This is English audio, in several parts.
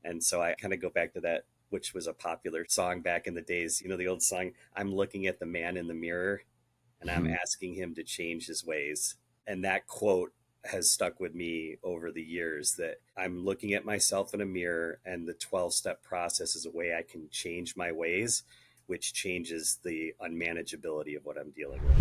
And so I kind of go back to that, which was a popular song back in the days, the old song, I'm looking at the man in the mirror and I'm asking him to change his ways. And that quote has stuck with me over the years, that I'm looking at myself in a mirror and the 12-step process is a way I can change my ways, which changes the unmanageability of what I'm dealing with.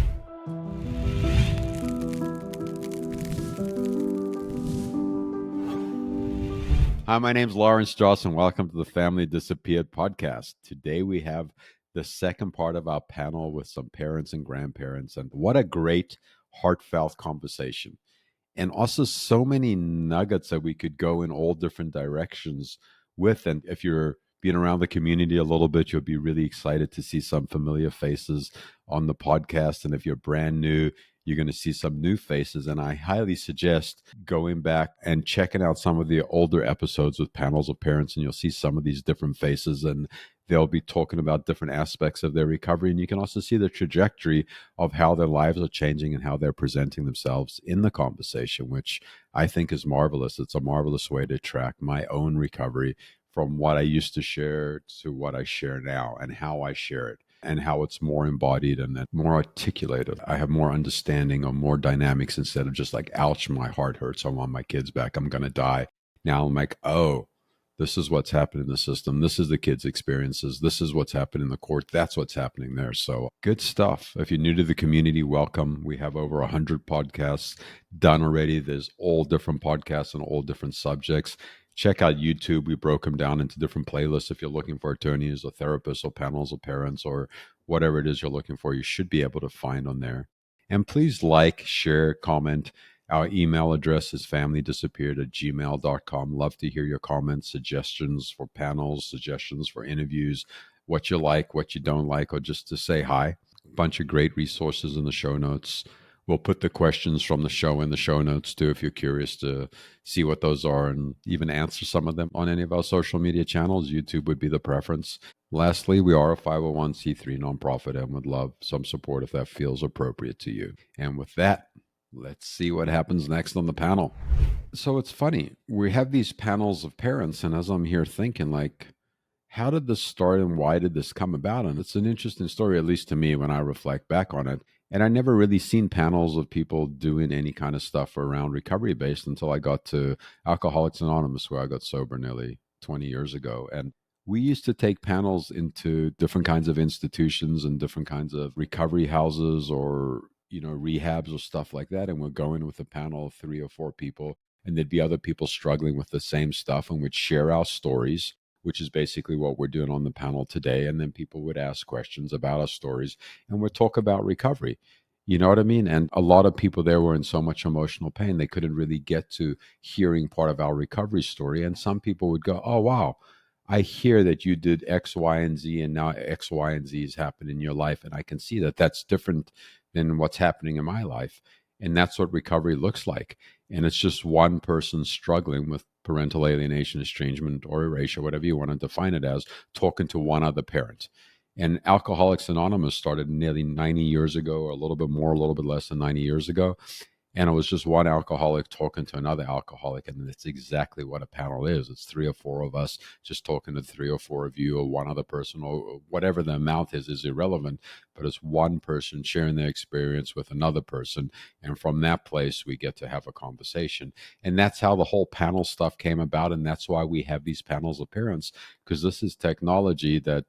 Hi, my name's Lawrence Strauss, and welcome to the Family Disappeared podcast. Today we have the second part of our panel with some parents and grandparents, and what a great, heartfelt conversation. And also so many nuggets that we could go in all different directions with. And if you're being around the community a little bit, you'll be really excited to see some familiar faces on the podcast. And if you're brand new, you're going to see some new faces. And I highly suggest going back and checking out some of the older episodes with panels of parents, and you'll see some of these different faces, and they'll be talking about different aspects of their recovery. And you can also see the trajectory of how their lives are changing and how they're presenting themselves in the conversation, which I think is marvelous. It's a marvelous way to track my own recovery from what I used to share to what I share now, and how I share it, and how it's more embodied and more articulated. I have more understanding or more dynamics instead of just like, ouch, my heart hurts, I want my kids back, I'm going to die. Now I'm like, oh, this is what's happened in the system. This is the kids' experiences. This is what's happened in the court. That's what's happening there. So good stuff. If you're new to the community, welcome. We have over 100 podcasts done already. There's all different podcasts on all different subjects. Check out YouTube. We broke them down into different playlists. If you're looking for attorneys or therapists or panels or parents or whatever it is you're looking for, you should be able to find on there. And please like, share, comment. Our email address is familydisappeared@gmail.com. Love to hear your comments, suggestions for panels, suggestions for interviews, what you like, what you don't like, or just to say hi. A bunch of great resources in the show notes. We'll put the questions from the show in the show notes too, if you're curious to see what those are, and even answer some of them on any of our social media channels. YouTube would be the preference. Lastly, we are a 501c3 nonprofit and would love some support if that feels appropriate to you. And with that, let's see what happens next on the panel. So it's funny. We have these panels of parents, and as I'm here thinking, like, how did this start and why did this come about? And it's an interesting story, at least to me, when I reflect back on it. And I never really seen panels of people doing any kind of stuff around recovery based until I got to Alcoholics Anonymous, where I got sober nearly 20 years ago. And we used to take panels into different kinds of institutions and different kinds of recovery houses or rehabs or stuff like that. And we're going with a panel of 3 or 4 people, and there'd be other people struggling with the same stuff, and we'd share our stories, which is basically what we're doing on the panel today. And then people would ask questions about our stories, and we'd talk about recovery. You know what I mean? And a lot of people there were in so much emotional pain, they couldn't really get to hearing part of our recovery story. And some people would go, oh, wow, I hear that you did X, Y, and Z, and now X, Y, and Z has happened in your life. And I can see that that's different than what's happening in my life. And that's what recovery looks like. And it's just one person struggling with parental alienation, estrangement, or erasure, whatever you want to define it as, talking to one other parent. And Alcoholics Anonymous started nearly 90 years ago, or a little bit more, a little bit less than 90 years ago. And it was just one alcoholic talking to another alcoholic. And that's exactly what a panel is. It's 3 or 4 of us just talking to 3 or 4 of you, or one other person, or whatever the amount is irrelevant. But it's one person sharing their experience with another person. And from that place, we get to have a conversation. And that's how the whole panel stuff came about. And that's why we have these panels of parents, because this is technology that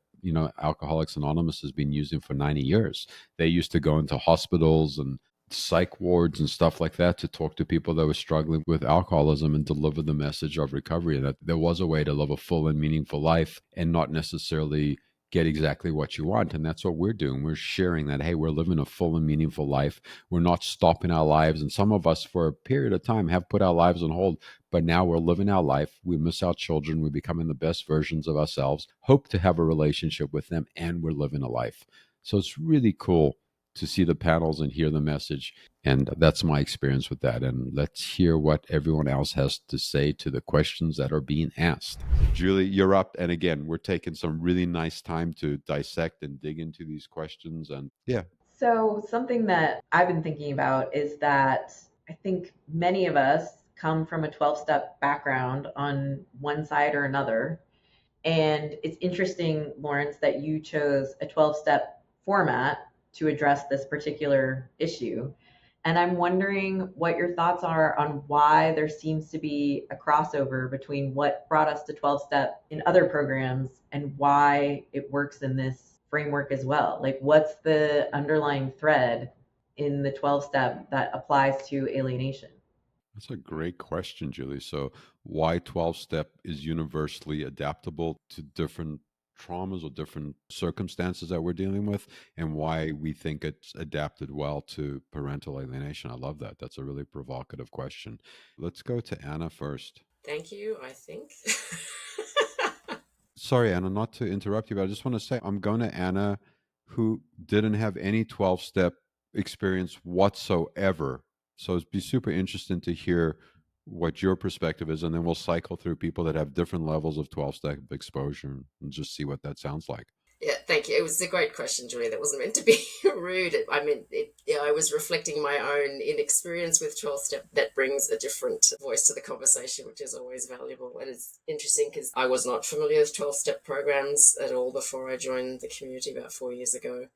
Alcoholics Anonymous has been using for 90 years. They used to go into hospitals and psych wards and stuff like that to talk to people that were struggling with alcoholism and deliver the message of recovery, and that there was a way to live a full and meaningful life and not necessarily get exactly what you want. And that's what we're doing. We're sharing that, hey, we're living a full and meaningful life. We're not stopping our lives. And some of us for a period of time have put our lives on hold, but now we're living our life. We miss our children. We're becoming the best versions of ourselves, hope to have a relationship with them, and we're living a life. So it's really cool to see the panels and hear the message. And that's my experience with that. And let's hear what everyone else has to say to the questions that are being asked. Julie, you're up. And again, we're taking some really nice time to dissect and dig into these questions. And yeah. So something that I've been thinking about is that I think many of us come from a 12-step background on one side or another. And it's interesting, Lawrence, that you chose a 12-step format to address this particular issue. And I'm wondering what your thoughts are on why there seems to be a crossover between what brought us to 12-step in other programs and why it works in this framework as well. Like, what's the underlying thread in the 12-step that applies to alienation? That's a great question, Julie. So, why 12 step is universally adaptable to different traumas or different circumstances that we're dealing with, and why we think it's adapted well to parental alienation? I love that. That's a really provocative question. Let's go to Anna first. Thank you, I think. Sorry, Anna, not to interrupt you, but I just want to say I'm going to Anna, who didn't have any 12 step experience whatsoever. So it'd be super interesting to hear what your perspective is. And then we'll cycle through people that have different levels of 12 step exposure and just see what that sounds like. Yeah, thank you. It was a great question, Julie. That wasn't meant to be rude. I mean, I was reflecting my own inexperience with 12 step that brings a different voice to the conversation, which is always valuable. And it's interesting because I was not familiar with 12 step programs at all before I joined the community about 4 years ago.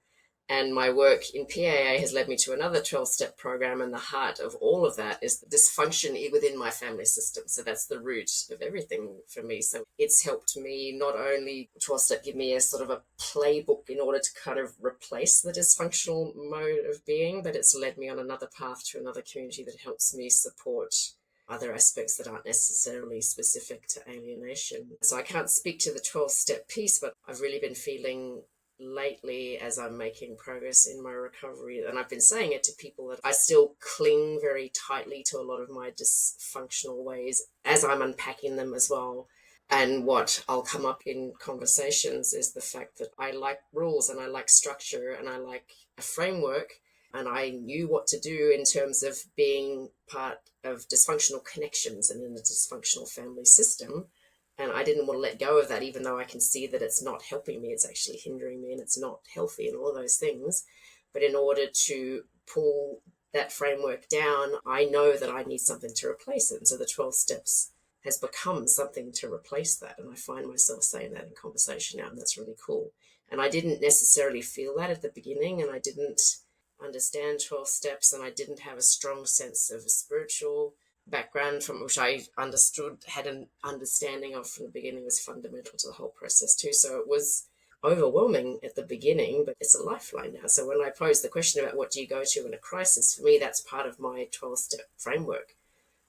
And my work in PAA has led me to another 12-step program. And the heart of all of that is the dysfunction within my family system. So that's the root of everything for me. So it's helped me not only 12-step give me a sort of a playbook in order to kind of replace the dysfunctional mode of being, but it's led me on another path to another community that helps me support other aspects that aren't necessarily specific to alienation. So I can't speak to the 12-step piece, but I've really been feeling lately as I'm making progress in my recovery, and I've been saying it to people, that I still cling very tightly to a lot of my dysfunctional ways as I'm unpacking them as well. And what I'll come up in conversations is the fact that I like rules and I like structure and I like a framework, and I knew what to do in terms of being part of dysfunctional connections and in a dysfunctional family system. And I didn't want to let go of that, even though I can see that it's not helping me. It's actually hindering me and it's not healthy and all of those things. But in order to pull that framework down, I know that I need something to replace it. And so the 12 steps has become something to replace that. And I find myself saying that in conversation now, and that's really cool. And I didn't necessarily feel that at the beginning, and I didn't understand 12 steps, and I didn't have a strong sense of a spiritual background from which I had an understanding of from the beginning, was fundamental to the whole process too. So it was overwhelming at the beginning, but it's a lifeline now. So when I pose the question about what do you go to in a crisis, for me, that's part of my 12-step framework.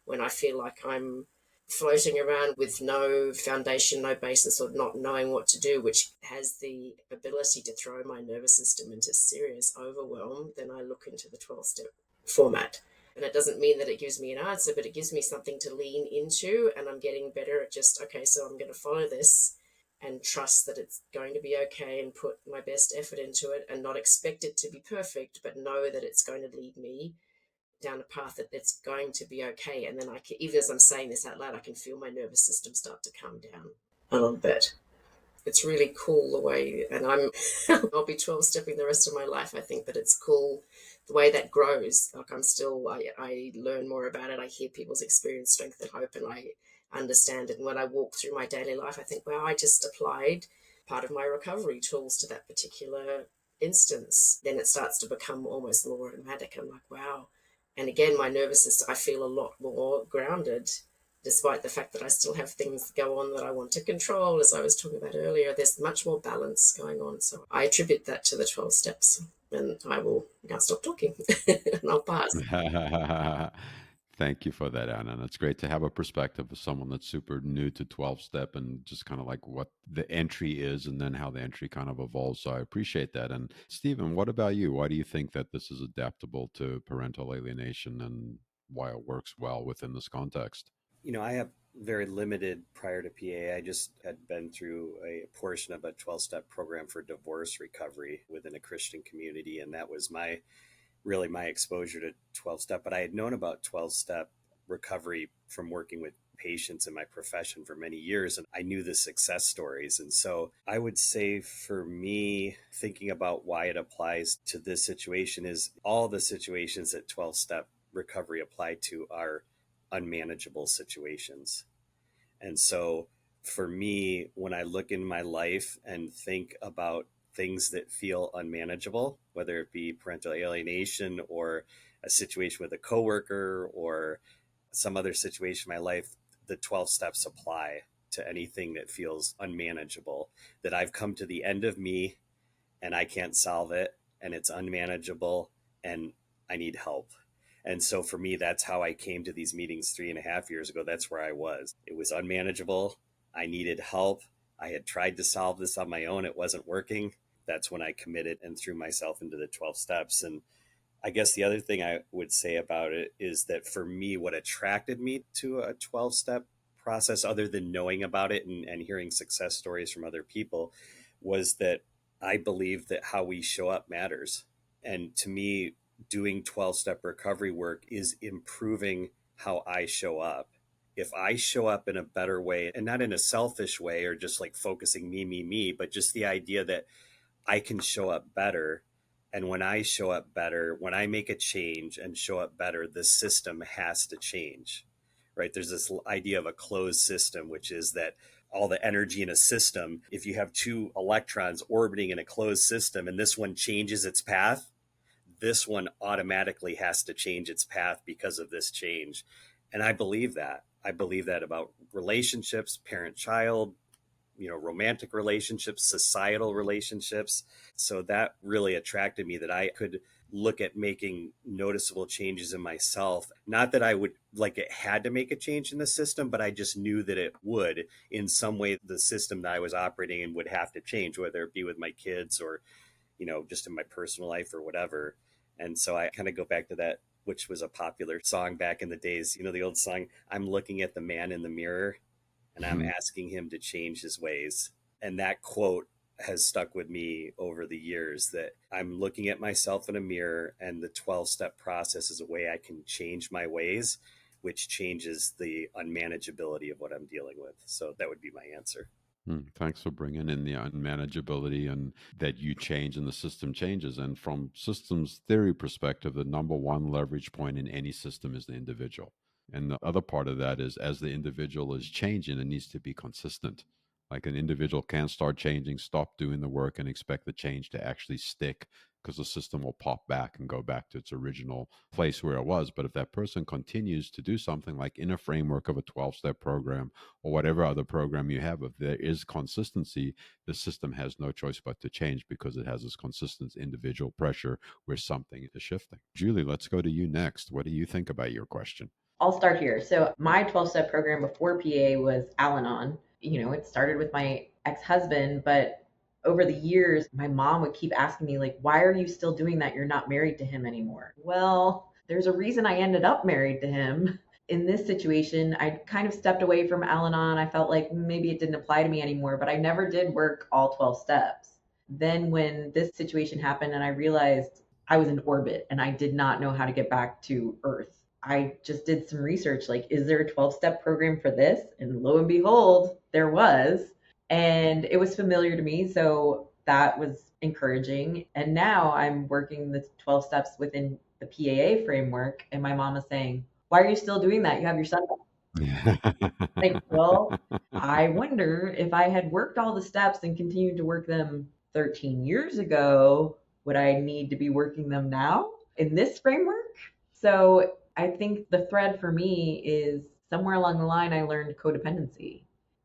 When I feel like I'm floating around with no foundation, no basis, or not knowing what to do, which has the ability to throw my nervous system into serious overwhelm, then I look into the 12-step format. And it doesn't mean that it gives me an answer, but it gives me something to lean into. And I'm getting better at just, okay, so I'm going to follow this and trust that it's going to be okay and put my best effort into it and not expect it to be perfect, but know that it's going to lead me down a path that it's going to be okay. And then even as I'm saying this out loud, I can feel my nervous system start to calm down a little bit. It's really cool the way, and I'll be 12 stepping the rest of my life, I think, but it's cool the way that grows. Like I learn more about it. I hear people's experience, strength and hope, and I understand it. And when I walk through my daily life, I think, wow, I just applied part of my recovery tools to that particular instance. Then it starts to become almost more automatic. I'm like, wow. And again, my nervous system, I feel a lot more grounded, despite the fact that I still have things go on that I want to control, as I was talking about earlier. There's much more balance going on. So I attribute that to the 12 steps. And I will now stop talking and I'll pass. Thank you for that, Anna. And it's great to have a perspective of someone that's super new to 12 step and just kind of like what the entry is and then how the entry kind of evolves. So I appreciate that. And Stephen, what about you? Why do you think that this is adaptable to parental alienation and why it works well within this context? I have very limited prior to PA. I just had been through a portion of a 12-step program for divorce recovery within a Christian community. And that was my exposure to 12-step. But I had known about 12-step recovery from working with patients in my profession for many years. And I knew the success stories. And so I would say for me, thinking about why it applies to this situation is all the situations that 12-step recovery apply to are unmanageable situations. And so for me, when I look in my life and think about things that feel unmanageable, whether it be parental alienation or a situation with a coworker or some other situation in my life, the 12 steps apply to anything that feels unmanageable, that I've come to the end of me and I can't solve it and it's unmanageable and I need help. And so for me, that's how I came to these meetings 3.5 years ago. That's where I was. It was unmanageable. I needed help. I had tried to solve this on my own. It wasn't working. That's when I committed and threw myself into the 12 steps. And I guess the other thing I would say about it is that for me, what attracted me to a 12-step process, other than knowing about it and hearing success stories from other people, was that I believe that how we show up matters. And to me, doing 12-step recovery work is improving how I show up. If I show up in a better way, and not in a selfish way or just like focusing me, but just the idea that I can show up better. And when I show up better, when I make a change and show up better, the system has to change, right? There's this idea of a closed system, which is that all the energy in a system, if you have two electrons orbiting in a closed system and this one changes its path, this one automatically has to change its path because of this change. And I believe that. I believe that about relationships, parent-child, romantic relationships, societal relationships. So that really attracted me, that I could look at making noticeable changes in myself. Not that I would like it had to make a change in the system, but I just knew that it would. In some way, the system that I was operating in would have to change, whether it be with my kids or, just in my personal life or whatever. And so I kind of go back to that, which was a popular song back in the days, the old song, I'm looking at the man in the mirror and I'm asking him to change his ways. And that quote has stuck with me over the years, that I'm looking at myself in a mirror and the 12-step process is a way I can change my ways, which changes the unmanageability of what I'm dealing with. So that would be my answer. Thanks for bringing in the unmanageability and that you change and the system changes. And from systems theory perspective, the number one leverage point in any system is the individual. And the other part of that is, as the individual is changing, it needs to be consistent. Like an individual can't start changing, stop doing the work, and expect the change to actually stick, because the system will pop back and go back to its original place where it was. But if that person continues to do something like in a framework of a 12-step program or whatever other program you have, if there is consistency, the system has no choice but to change, because it has this consistent individual pressure where something is shifting. Julie, let's go to you next. What do you think about your question? I'll start here. So my 12-step program before PA was Al-Anon. It started with my ex-husband, but over the years, my mom would keep asking me, like, why are you still doing that? You're not married to him anymore. Well, there's a reason I ended up married to him. In this situation, I kind of stepped away from Al-Anon. I felt like maybe it didn't apply to me anymore, but I never did work all 12 steps. Then when this situation happened and I realized I was in orbit and I did not know how to get back to Earth, I just did some research, like, is there a 12-step program for this? And lo and behold, there was. And it was familiar to me, so that was encouraging. And now I'm working the 12 steps within the PAA framework, and my mom is saying, why are you still doing that? You have your son. Like, well, I wonder if I had worked all the steps and continued to work them 13 years ago, would I need to be working them now in this framework? So I think the thread for me is somewhere along the line, I learned codependency.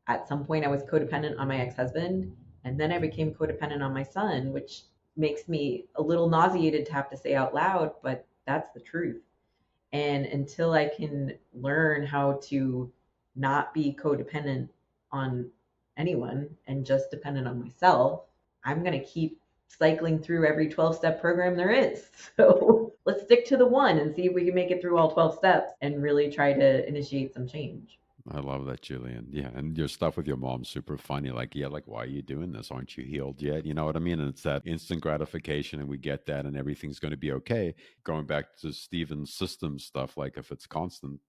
At some point, I was codependent on my ex-husband, and then I became codependent on my son, which makes me a little nauseated to have to say out loud, but that's the truth. And until I can learn how to not be codependent on anyone and just dependent on myself, I'm going to keep cycling through every 12-step program there is. So let's stick to the one and see if we can make it through all 12 steps and really try to initiate some change. I love that, Julian. Yeah, and your stuff with your mom's super funny. Like, yeah, like, why are you doing this? Aren't you healed yet? You know what I mean? And it's that instant gratification, and we get that, and everything's going to be okay. Going back to Stephen's system stuff, like if it's constant,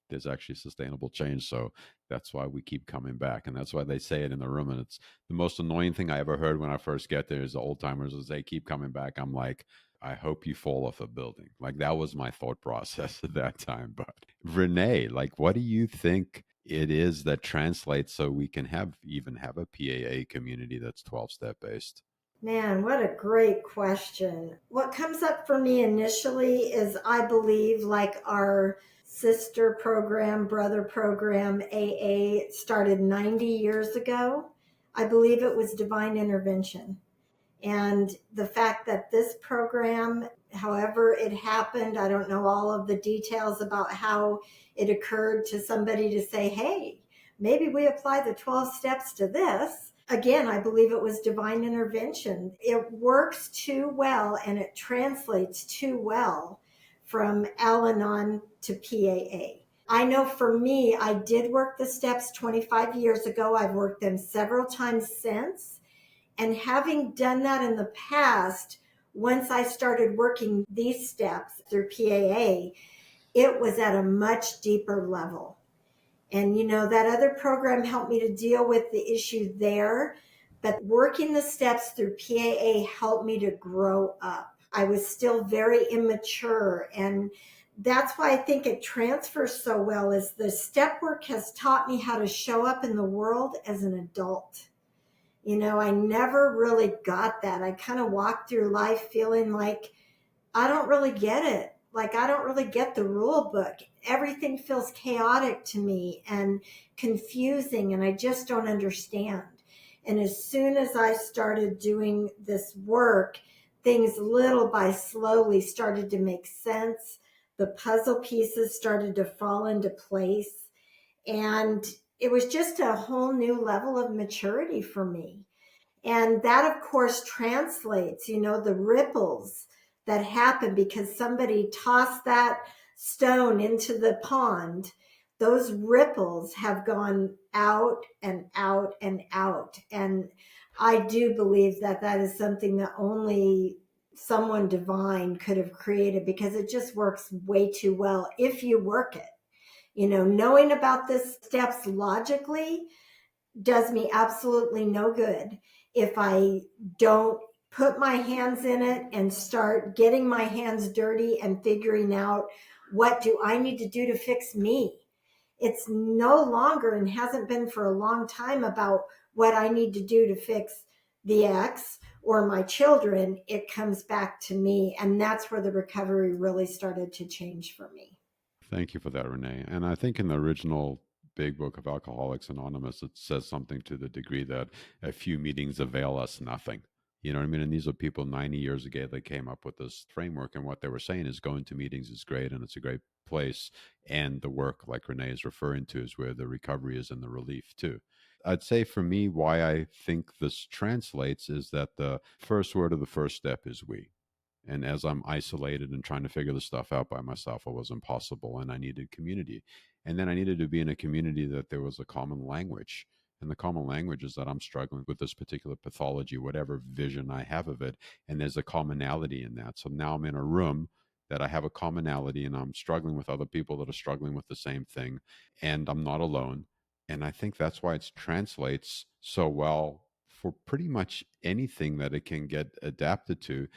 there's actually sustainable change. So that's why we keep coming back. And that's why they say it in the room. And it's the most annoying thing I ever heard when I first get there is the old timers as they keep coming back. I'm like, I hope you fall off a building. Like that was my thought process at that time. But Renee, like, what do you think it is that translates so we can even have a PAA community that's 12-step based? Man, what a great question. What comes up for me initially is I believe like our sister program, brother program, AA started 90 years ago. I believe it was divine intervention. And the fact that this program, however it happened, I don't know all of the details about how it occurred to somebody to say, hey, maybe we apply the 12 steps to this. Again, I believe it was divine intervention. It works too well and it translates too well from Al Anon to PAA. I know for me, I did work the steps 25 years ago. I've worked them several times since. And having done that in the past, once I started working these steps through PAA, it was at a much deeper level. And, that other program helped me to deal with the issue there. But working the steps through PAA helped me to grow up. I was still very immature. And that's why I think it transfers so well is the step work has taught me how to show up in the world as an adult. I never really got that. I kind of walked through life feeling like I don't really get it. Like I don't really get the rule book. Everything feels chaotic to me and confusing, and I just don't understand. And as soon as I started doing this work, things little by slowly started to make sense. The puzzle pieces started to fall into place. And it was just a whole new level of maturity for me. And that, of course, translates, the ripples that happen because somebody tossed that stone into the pond. Those ripples have gone out and out and out. And I do believe that that is something that only someone divine could have created because it just works way too well if you work it. Knowing about the steps logically does me absolutely no good if I don't put my hands in it and start getting my hands dirty and figuring out what do I need to do to fix me. It's no longer and hasn't been for a long time about what I need to do to fix the ex or my children. It comes back to me. And that's where the recovery really started to change for me. Thank you for that, Renee. And I think in the original big book of Alcoholics Anonymous, it says something to the degree that a few meetings avail us nothing. You know what I mean? And these are people 90 years ago that came up with this framework. And what they were saying is going to meetings is great and it's a great place. And the work, like Renee is referring to, is where the recovery is and the relief too. I'd say for me, why I think this translates is that the first word of the first step is we. And as I'm isolated and trying to figure this stuff out by myself, it was impossible. And I needed community. And then I needed to be in a community that there was a common language. And the common language is that I'm struggling with this particular pathology, whatever vision I have of it. And there's a commonality in that. So now I'm in a room that I have a commonality and I'm struggling with other people that are struggling with the same thing. And I'm not alone. And I think that's why it translates so well for pretty much anything that it can get adapted to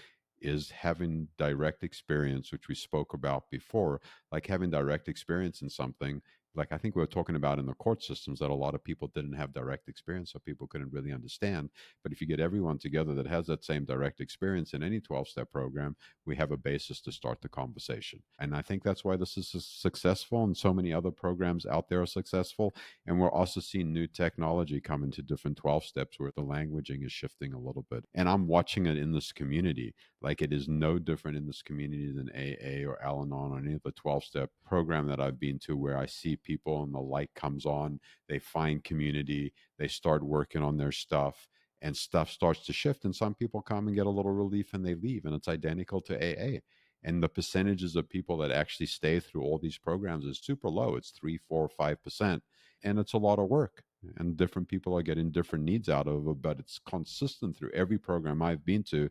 is having direct experience, which we spoke about before, like having direct experience in something. Like I think we were talking about in the court systems that a lot of people didn't have direct experience, so people couldn't really understand. But if you get everyone together that has that same direct experience in any 12-step program, we have a basis to start the conversation. And I think that's why this is successful and so many other programs out there are successful. And we're also seeing new technology come into different 12 steps where the languaging is shifting a little bit. And I'm watching it in this community. Like it is no different in this community than AA or Al-Anon or any of the 12-step program that I've been to, where I see people and the light comes on, they find community, they start working on their stuff and stuff starts to shift. And some people come and get a little relief and they leave, and it's identical to AA. And the percentages of people that actually stay through all these programs is super low. It's 3, 4, 5%. And it's a lot of work. And different people are getting different needs out of it, but it's consistent through every program I've been to.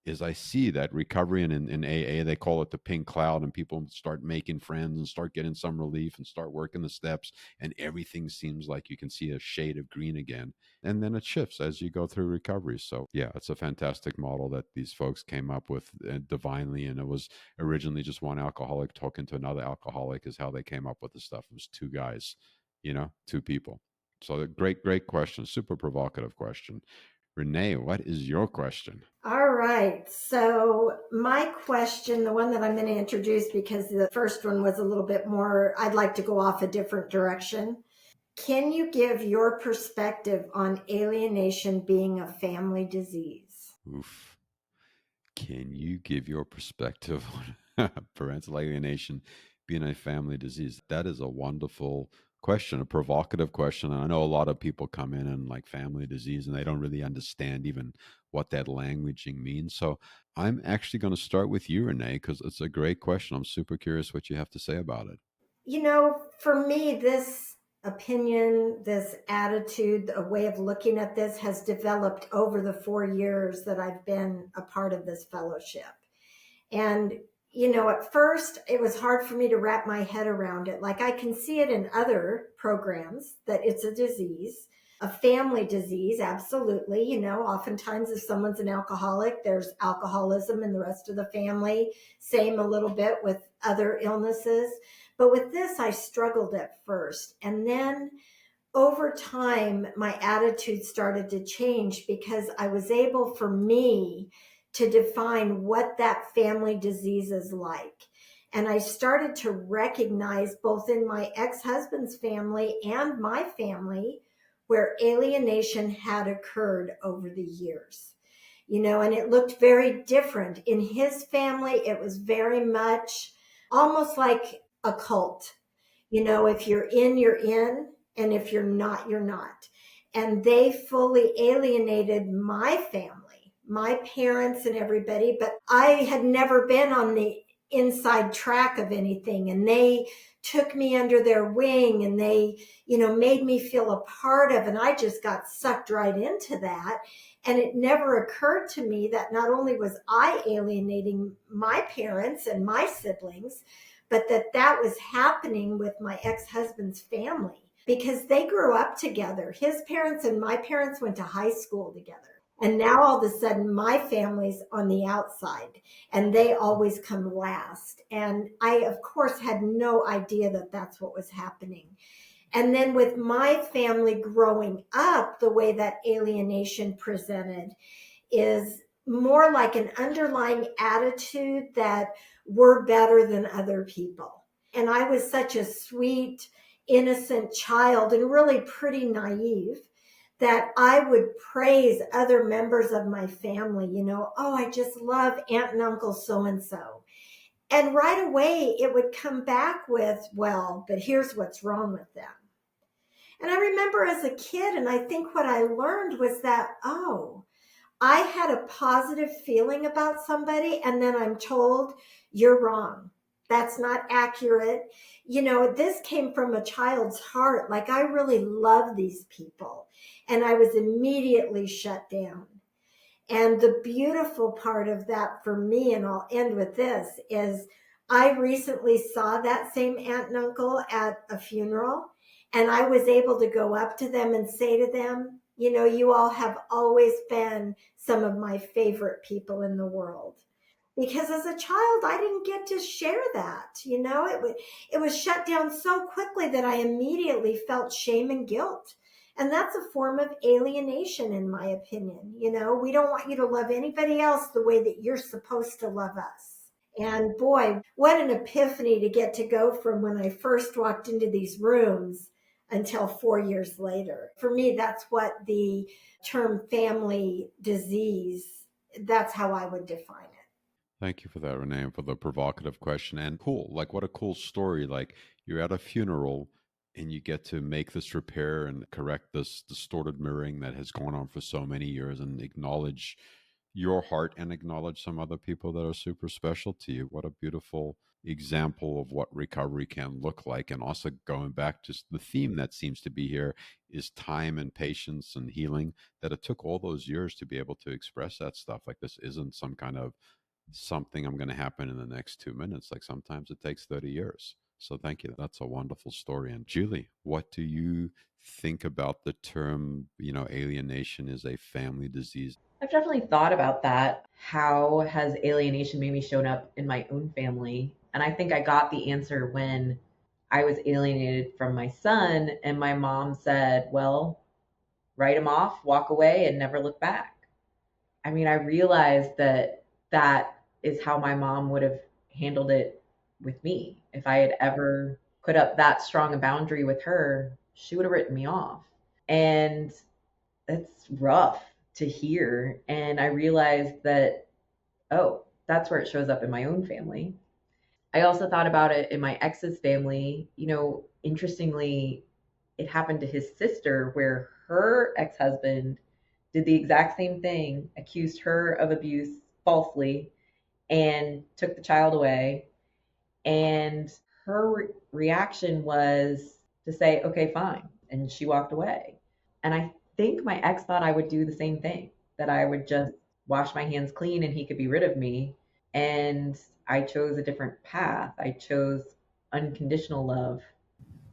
is I see that recovery in AA, they call it the pink cloud, and people start making friends and start getting some relief and start working the steps, and everything seems like you can see a shade of green again. And then it shifts as you go through recovery. So yeah, it's a fantastic model that these folks came up with divinely. And it was originally just one alcoholic talking to another alcoholic is how they came up with the stuff. It was two guys, two people. So great question. Super provocative question. Renee, what is your question? All right. So, my question, the one that I'm going to introduce, because the first one was a little bit more, I'd like to go off a different direction. Can you give your perspective on alienation being a family disease? Oof. Can you give your perspective on parental alienation being a family disease? That is a wonderful question, a provocative question. And I know a lot of people come in and like family disease and they don't really understand even what that languaging means. So I'm actually going to start with you, Renee, because it's a great question. I'm super curious what you have to say about it. For me, this opinion, this attitude, a way of looking at this has developed over the 4 years that I've been a part of this fellowship. And, at first it was hard for me to wrap my head around it. Like I can see it in other programs that it's a disease, a family disease. Absolutely. Oftentimes if someone's an alcoholic, there's alcoholism in the rest of the family. Same a little bit with other illnesses. But with this, I struggled at first. And then over time, my attitude started to change because I was able, for me, to define what that family disease is like. And I started to recognize both in my ex-husband's family and my family where alienation had occurred over the years. And it looked very different. In his family, it was very much almost like a cult. If you're in, you're in. And if you're not, you're not. And they fully alienated my family, my parents and everybody, but I had never been on the inside track of anything. And they took me under their wing and they, made me feel a part of, and I just got sucked right into that. And it never occurred to me that not only was I alienating my parents and my siblings, but that was happening with my ex-husband's family because they grew up together. His parents and my parents went to high school together. And now all of a sudden my family's on the outside and they always come last. And I, of course, had no idea that that's what was happening. And then with my family growing up, the way that alienation presented is more like an underlying attitude that we're better than other people. And I was such a sweet, innocent child and really pretty naive that I would praise other members of my family, oh, I just love Aunt and Uncle so-and-so. And right away it would come back with, well, but here's what's wrong with them. And I remember as a kid, and I think what I learned was that, oh, I had a positive feeling about somebody and then I'm told you're wrong. That's not accurate. This came from a child's heart. Like I really love these people and I was immediately shut down. And the beautiful part of that for me, and I'll end with this, is I recently saw that same aunt and uncle at a funeral and I was able to go up to them and say to them, you all have always been some of my favorite people in the world. Because as a child, I didn't get to share that. It was shut down so quickly that I immediately felt shame and guilt. And that's a form of alienation, in my opinion. We don't want you to love anybody else the way that you're supposed to love us. And boy, what an epiphany to get to go from when I first walked into these rooms until 4 years later. For me, that's what the term family disease, that's how I would define it. Thank you for that, Renee, and for the provocative question. And cool, like what a cool story. Like you're at a funeral and you get to make this repair and correct this distorted mirroring that has gone on for so many years and acknowledge your heart and acknowledge some other people that are super special to you. What a beautiful example of what recovery can look like. And also going back to the theme that seems to be here is time and patience and healing, that it took all those years to be able to express that stuff. Like, this isn't some kind of something I'm going to happen in the next 2 minutes. Like, sometimes it takes 30 years. So thank you. That's a wonderful story. And Julie, what do you think about the term, alienation is a family disease? I've definitely thought about that. How has alienation maybe shown up in my own family? And I think I got the answer when I was alienated from my son, and my mom said, well, write him off, walk away, and never look back. I mean, I realized that that is how my mom would have handled it with me. If I had ever put up that strong a boundary with her, she would have written me off. And it's rough to hear. And I realized that, oh, that's where it shows up in my own family. I also thought about it in my ex's family. Interestingly, it happened to his sister where her ex husband did the exact same thing, accused her of abuse falsely, and took the child away. And her reaction was to say, okay, fine. And she walked away. And I think my ex thought I would do the same thing, that I would just wash my hands clean and he could be rid of me. And I chose a different path. I chose unconditional love.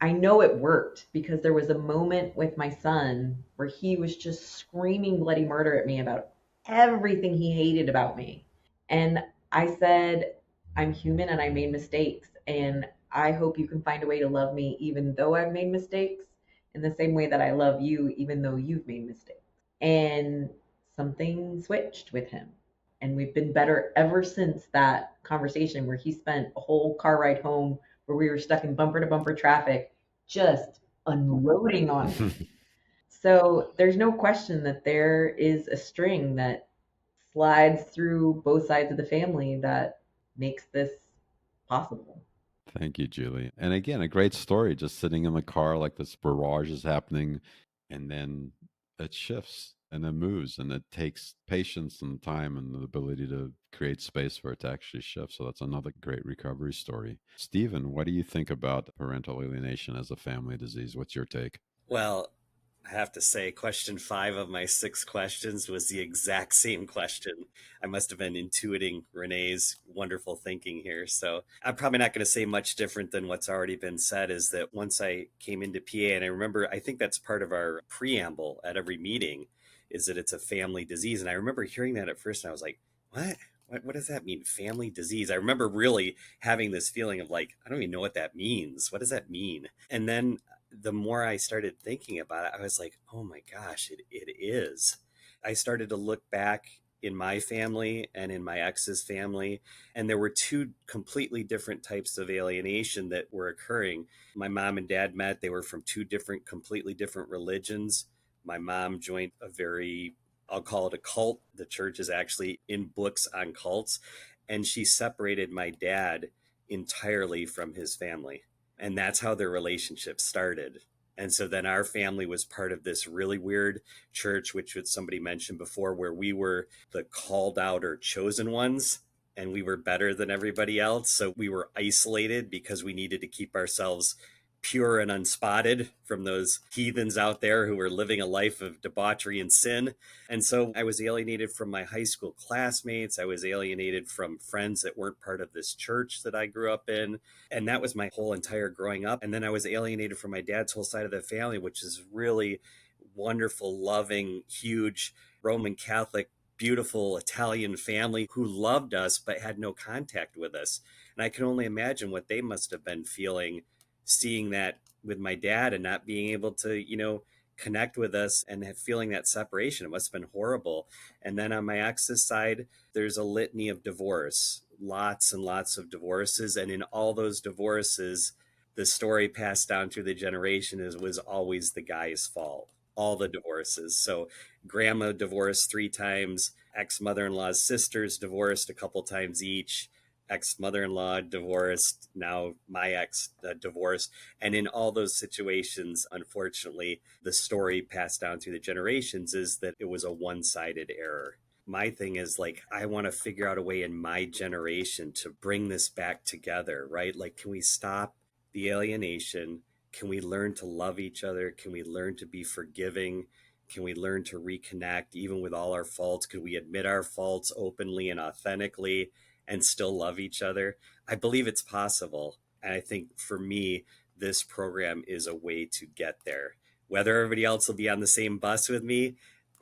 I know it worked because there was a moment with my son where he was just screaming bloody murder at me about everything he hated about me. And I said, I'm human and I made mistakes. And I hope you can find a way to love me even though I've made mistakes, in the same way that I love you even though you've made mistakes. And something switched with him. And we've been better ever since that conversation where he spent a whole car ride home where we were stuck in bumper to bumper traffic, just unloading on me. So there's no question that there is a string that slides through both sides of the family that makes this possible. Thank you, Julie. And again, a great story, just sitting in the car like this barrage is happening, and then it shifts and then moves, and it takes patience and time and the ability to create space for it to actually shift. So that's another great recovery story. Stephen, what do you think about parental alienation as a family disease? What's your take? Well, I have to say, question 5 of my 6 questions was the exact same question. I must have been intuiting Renee's wonderful thinking here. So I'm probably not going to say much different than what's already been said, is that once I came into PA, and I remember, I think that's part of our preamble at every meeting, is that it's a family disease. And I remember hearing that at first, and I was like, what? What does that mean? Family disease. I remember really having this feeling of like, I don't even know what that means. What does that mean? And then the more I started thinking about it, I was like, oh my gosh, it is. I started to look back in my family and in my ex's family, and there were 2 completely different types of alienation that were occurring. My mom and dad met. They were from 2 completely different religions. My mom joined a very, I'll call it a cult. The church is actually in books on cults. And she separated my dad entirely from his family. And that's how their relationship started. And so then our family was part of this really weird church, which somebody mentioned before, where we were the called out or chosen ones, and we were better than everybody else. So we were isolated because we needed to keep ourselves pure and unspotted from those heathens out there who were living a life of debauchery and sin. And so I was alienated from my high school classmates. I was alienated from friends that weren't part of this church that I grew up in. And that was my whole entire growing up. And then I was alienated from my dad's whole side of the family, which is really wonderful, loving, huge Roman Catholic, beautiful Italian family who loved us but had no contact with us. And I can only imagine what they must have been feeling, seeing that with my dad and not being able to, connect with us and feeling that separation. It must have been horrible. And then on my ex's side, there's a litany of divorce, lots and lots of divorces. And in all those divorces, the story passed down through the generation was always the guy's fault. All the divorces. So grandma divorced 3 times, ex-mother-in-law's sisters divorced a couple times each, ex-mother-in-law divorced, now my ex divorced. And in all those situations, unfortunately, the story passed down through the generations is that it was a one-sided error. My thing is like, I want to figure out a way in my generation to bring this back together, right? Like, can we stop the alienation? Can we learn to love each other? Can we learn to be forgiving? Can we learn to reconnect even with all our faults? Could we admit our faults openly and authentically and still love each other? I believe it's possible. And I think for me, this program is a way to get there. Whether everybody else will be on the same bus with me,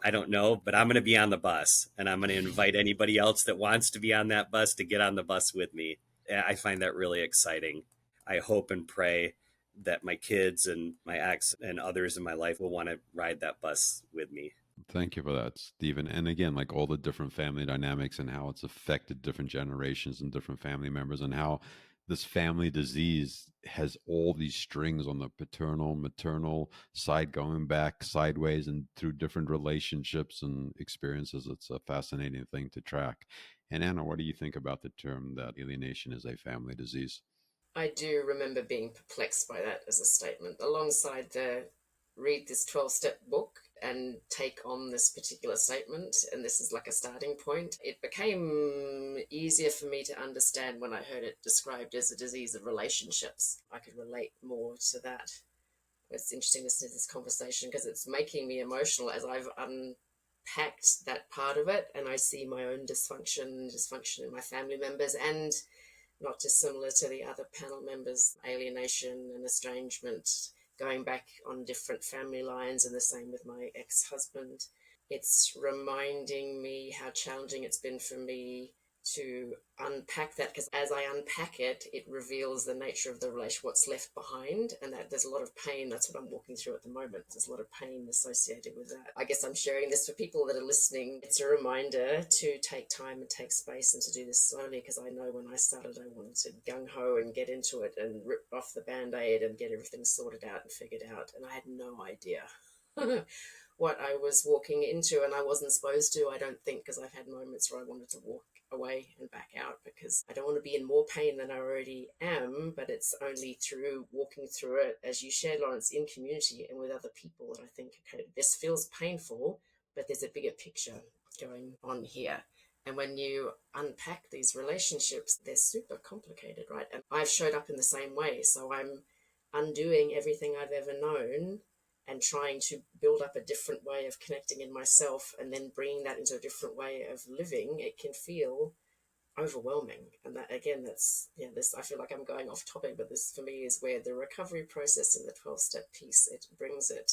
I don't know, but I'm going to be on the bus, and I'm going to invite anybody else that wants to be on that bus to get on the bus with me. I find that really exciting. I hope and pray that my kids and my ex and others in my life will want to ride that bus with me. Thank you for that, Stephen. And again, like all the different family dynamics and how it's affected different generations and different family members, and how this family disease has all these strings on the paternal, maternal side going back sideways and through different relationships and experiences. It's a fascinating thing to track. And Anna, what do you think about the term that alienation is a family disease? I do remember being perplexed by that as a statement, alongside the read this 12-step book and take on this particular statement. And this is like a starting point. It became easier for me to understand when I heard it described as a disease of relationships. I could relate more to that. It's interesting listening to this conversation because it's making me emotional as I've unpacked that part of it, and I see my own dysfunction in my family members, and not dissimilar to the other panel members, alienation and estrangement, going back on different family lines, and the same with my ex-husband. It's reminding me how challenging it's been for me to unpack that, because as I unpack it, it reveals the nature of the relation, what's left behind, and that there's a lot of pain. That's what I'm walking through at the moment. There's a lot of pain associated with that. I guess I'm sharing this for people that are listening. It's a reminder to take time and take space and to do this slowly, because I know when I started, I wanted to gung-ho and get into it and rip off the Band-Aid and get everything sorted out and figured out, and I had no idea what I was walking into, and I wasn't supposed to, I don't think, because I've had moments where I wanted to walk away and back out because I don't want to be in more pain than I already am. But it's only through walking through it, as you shared, Lawrence, in community and with other people, that I think, okay, this feels painful, but there's a bigger picture going on here. And when you unpack these relationships, they're super complicated, right? And I've showed up in the same way. So I'm undoing everything I've ever known and trying to build up a different way of connecting in myself, and then bringing that into a different way of living. It can feel overwhelming. And that, again, that's, this, I feel like I'm going off topic, but this for me is where the recovery process and the 12-step piece, it brings it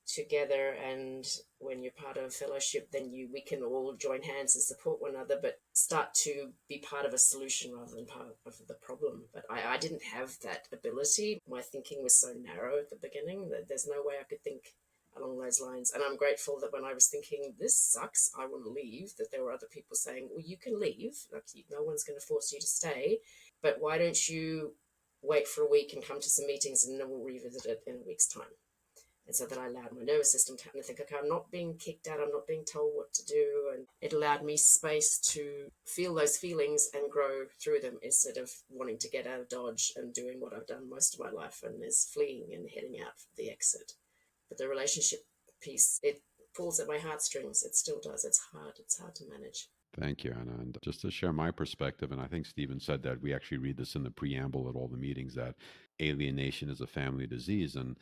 together. And when you're part of a fellowship, then we can all join hands and support one another, but start to be part of a solution rather than part of the problem. But I didn't have that ability. My thinking was so narrow at the beginning that there's no way I could think along those lines. And I'm grateful that when I was thinking, this sucks, I want to leave, that there were other people saying, well, you can leave. Like, no one's going to force you to stay. But why don't you wait for a week and come to some meetings, and then we'll revisit it in a week's time. And so that I allowed my nervous system to think, okay, I'm not being kicked out, I'm not being told what to do. And it allowed me space to feel those feelings and grow through them, instead of wanting to get out of Dodge and doing what I've done most of my life, and is fleeing and heading out for the exit. But the relationship piece, it pulls at my heartstrings. It still does. It's hard to manage. Thank you, Anna. And just to share my perspective, and I think Stephen said that we actually read this in the preamble at all the meetings, that alienation is a family disease. And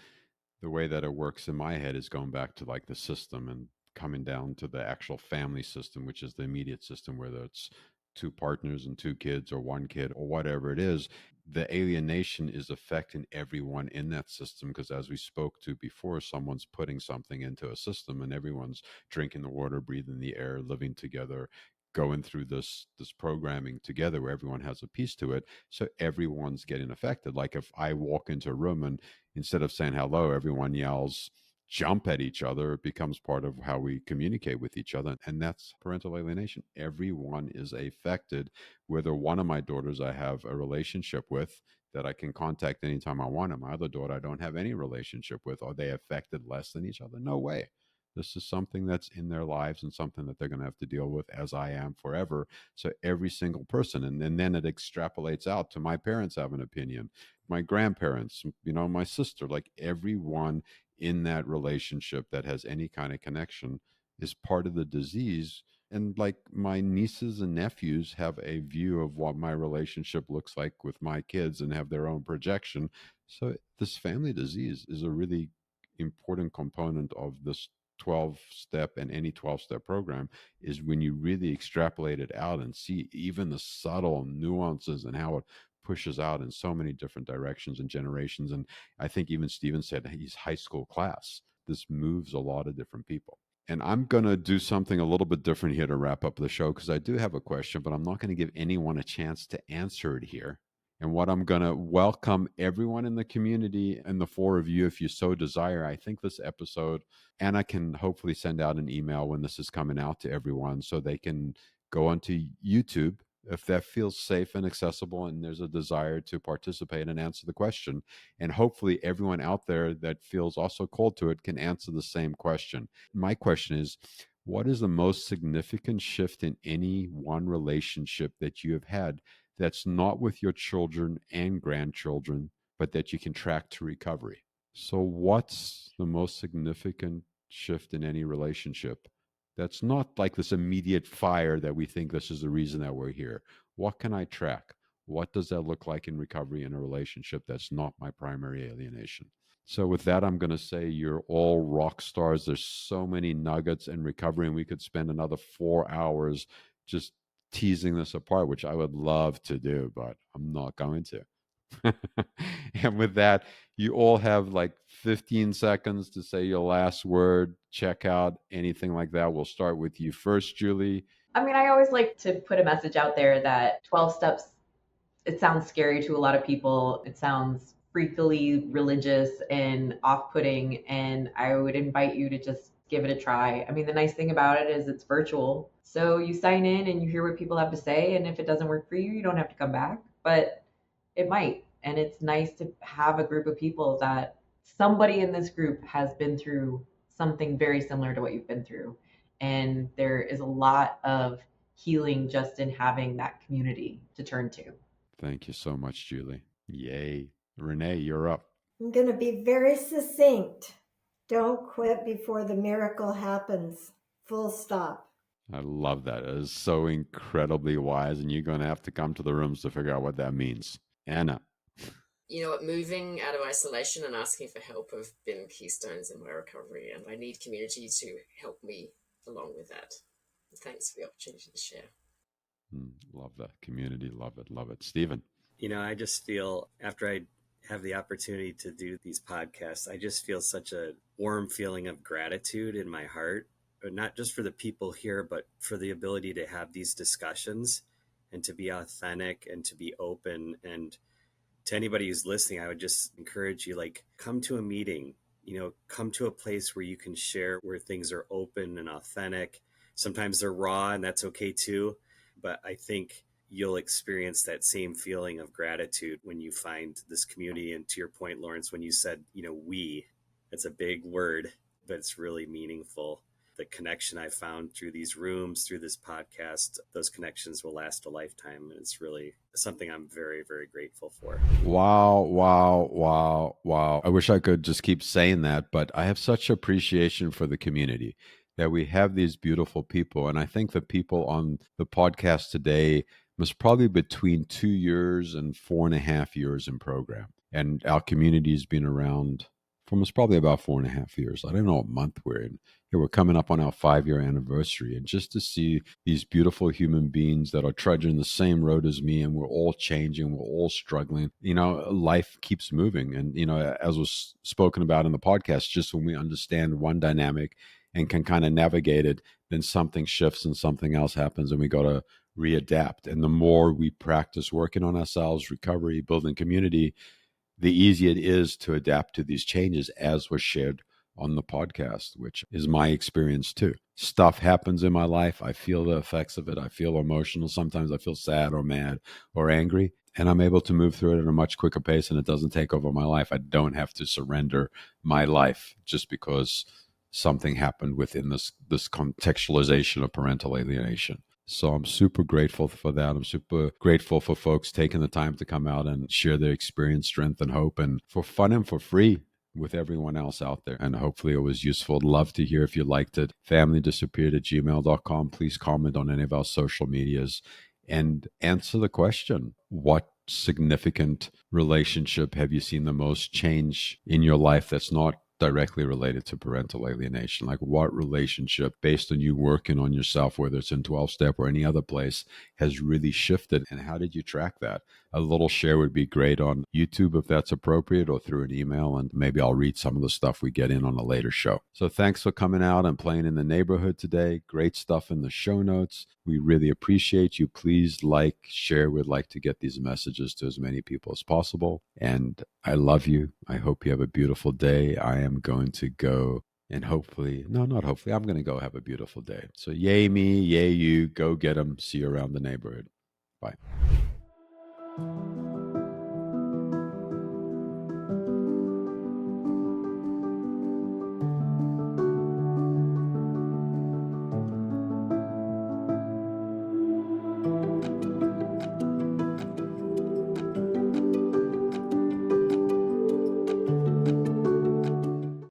the way that it works in my head is going back to like the system and coming down to the actual family system, which is the immediate system, whether it's two partners and two kids or one kid or whatever it is. The alienation is affecting everyone in that system, because as we spoke to before, someone's putting something into a system, and everyone's drinking the water, breathing the air, living together, going through this programming together, where everyone has a piece to it. So everyone's getting affected. Like if I walk into a room and instead of saying hello, everyone yells, jump at each other, it becomes part of how we communicate with each other. And that's parental alienation. Everyone is affected. Whether one of my daughters I have a relationship with that I can contact anytime I want, and my other daughter I don't have any relationship with, are they affected less than each other? No way. This is something that's in their lives and something that they're going to have to deal with, as I am, forever. So every single person, and then it extrapolates out to my parents have an opinion, my grandparents, my sister, like everyone in that relationship that has any kind of connection is part of the disease. And like my nieces and nephews have a view of what my relationship looks like with my kids and have their own projection. So this family disease is a really important component of this 12 step and any 12-step program, is when you really extrapolate it out and see even the subtle nuances and how it pushes out in so many different directions and generations. And I think even Stephen said he's high school class. This moves a lot of different people. And I'm going to do something a little bit different here to wrap up the show, because I do have a question, but I'm not going to give anyone a chance to answer it here. And what I'm going to welcome everyone in the community and the four of you, if you so desire. I think this episode, Anna can hopefully send out an email when this is coming out to everyone so they can go onto YouTube if that feels safe and accessible and there's a desire to participate and answer the question. And hopefully everyone out there that feels also called to it can answer the same question. My question is, what is the most significant shift in any one relationship that you have had that's not with your children and grandchildren, but that you can track to recovery? So what's the most significant shift in any relationship that's not like this immediate fire that we think this is the reason that we're here? What can I track? What does that look like in recovery in a relationship that's not my primary alienation? So with that, I'm going to say you're all rock stars. There's so many nuggets in recovery, and we could spend another 4 hours just teasing this apart, which I would love to do, but I'm not going to. And with that, you all have like 15 seconds to say your last word, check out, anything like that. We'll start with you first, Julie. I mean, I always like to put a message out there that 12 steps, it sounds scary to a lot of people. It sounds freakily religious and off-putting, and I would invite you to just give it a try. I mean, the nice thing about it is it's virtual. So you sign in and you hear what people have to say, and if it doesn't work for you, you don't have to come back, but it might. And it's nice to have a group of people that somebody in this group has been through something very similar to what you've been through. And there is a lot of healing just in having that community to turn to. Thank you so much, Julie. Yay. Renee, you're up. I'm going to be very succinct. Don't quit before the miracle happens. Full stop. I love that. It is so incredibly wise, and you're going to have to come to the rooms to figure out what that means. Anna. You know what, moving out of isolation and asking for help have been keystones in my recovery, and I need community to help me along with that. Thanks for the opportunity to share. Love that community. Love it. Love it. Stephen. You know, I just feel after I have the opportunity to do these podcasts, I just feel such a warm feeling of gratitude in my heart, not just for the people here, but for the ability to have these discussions and to be authentic and to be open. And to anybody who's listening, I would just encourage you, like, come to a meeting, you know, come to a place where you can share, where things are open and authentic. Sometimes they're raw, and that's okay too. But I think you'll experience that same feeling of gratitude when you find this community. And to your point, Lawrence, when you said, you know, it's a big word, but it's really meaningful. The connection I found through these rooms, through this podcast, those connections will last a lifetime. And it's really something I'm very, very grateful for. Wow, wow, wow, wow. I wish I could just keep saying that, but I have such appreciation for the community that we have these beautiful people. And I think the people on the podcast today was probably between 2 years and 4.5 years in program. And our community's been around for most probably about 4.5 years. I don't know what month we're in. Here we're coming up on our 5-year anniversary. And just to see these beautiful human beings that are trudging the same road as me, and we're all changing, we're all struggling. You know, life keeps moving. And, you know, as was spoken about in the podcast, just when we understand one dynamic and can kind of navigate it, then something shifts and something else happens, and we got to readapt. And the more we practice working on ourselves, recovery, building community, the easier it is to adapt to these changes, as was shared on the podcast, which is my experience too. Stuff happens in my life. I feel the effects of it. I feel emotional. Sometimes I feel sad or mad or angry, and I'm able to move through it at a much quicker pace, and it doesn't take over my life. I don't have to surrender my life just because something happened within this contextualization of parental alienation. So I'm super grateful for that. I'm super grateful for folks taking the time to come out and share their experience, strength, and hope, and for fun and for free. with everyone else out there. And hopefully it was useful. Love to hear if you liked it. familydisappeared@gmail.com. Please comment on any of our social medias and answer the question, what significant relationship have you seen the most change in your life that's not directly related to parental alienation? Like, what relationship, based on you working on yourself, whether it's in 12-step or any other place, has really shifted, and how did you track that? A little share would be great on YouTube if that's appropriate, or through an email, and maybe I'll read some of the stuff we get in on a later show. So thanks for coming out and playing in the neighborhood today. Great stuff in the show notes. We really appreciate you. Please like, share. We'd like to get these messages to as many people as possible. And I love you. I hope you have a beautiful day. I am going to go and hopefully, no, not hopefully, I'm going to go have a beautiful day. So yay me, yay you, go get them. See you around the neighborhood. Bye.